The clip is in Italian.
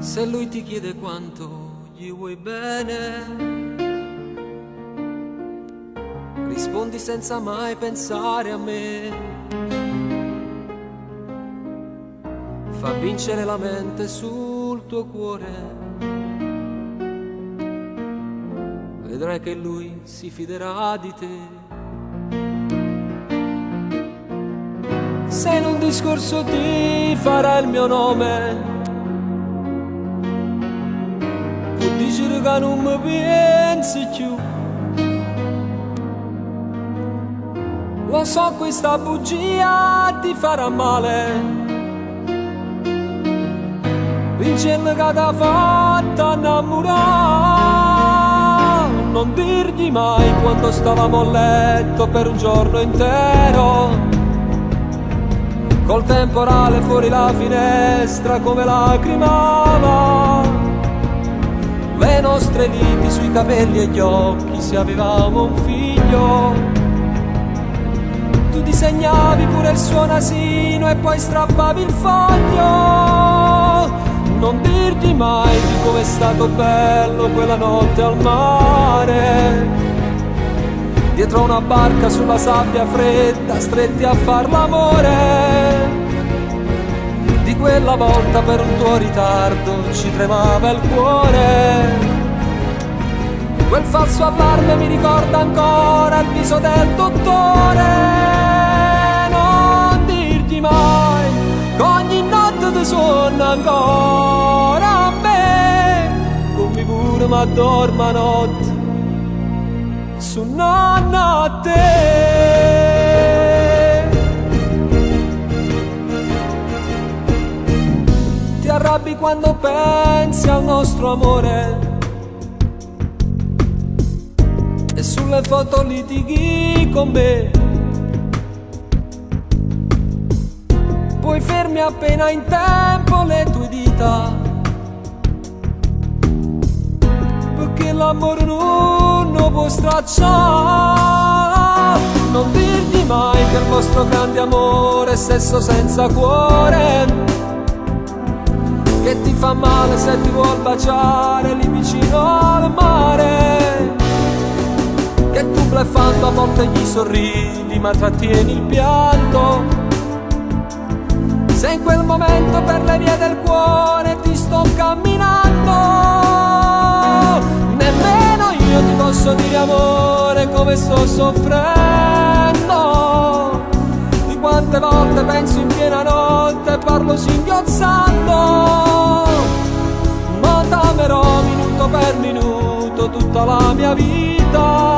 Se lui ti chiede quanto gli vuoi bene, rispondi senza mai pensare a me. Fa vincere la mente sul tuo cuore, vedrai che lui si fiderà di te. Se in un discorso ti farà il mio nome, tu dici che non mi pensi più. Lo so, questa bugia ti farà male, vincendo che t'ha fatta innamorare. Non dirgli mai quando stavamo a letto per un giorno intero, col temporale fuori la finestra come lacrimava. Le nostre liti sui capelli e gli occhi, se avevamo un figlio. Tu disegnavi pure il suo nasino e poi strappavi il foglio. Non dirgli mai di com'è stato bello quella notte al mare, dietro una barca sulla sabbia fredda, stretti a far l'amore. Di quella volta per un tuo ritardo ci tremava il cuore. Quel falso allarme mi ricorda ancora il viso del dottore. Non dirgli mai che ogni notte ti suona ancora a me, come pure mi addormo a notte su nonna a te. Ti arrabbi quando pensi al nostro amore e sulle foto litighi con me. Poi fermi appena in tempo le tue dita, perché l'amore non lo può stracciare. Non dirgli mai che il vostro grande amore è sesso senza cuore, che ti fa male se ti vuol baciare lì vicino al mare, che tu bleffando a volte gli sorridi ma trattieni il pianto. Se in quel momento per le vie del cuore ti sto camminando, nemmeno io ti posso dire amore come sto soffrendo. Di quante volte penso in piena notte e parlo singhiozzando, ma t'amerò minuto per minuto tutta la mia vita.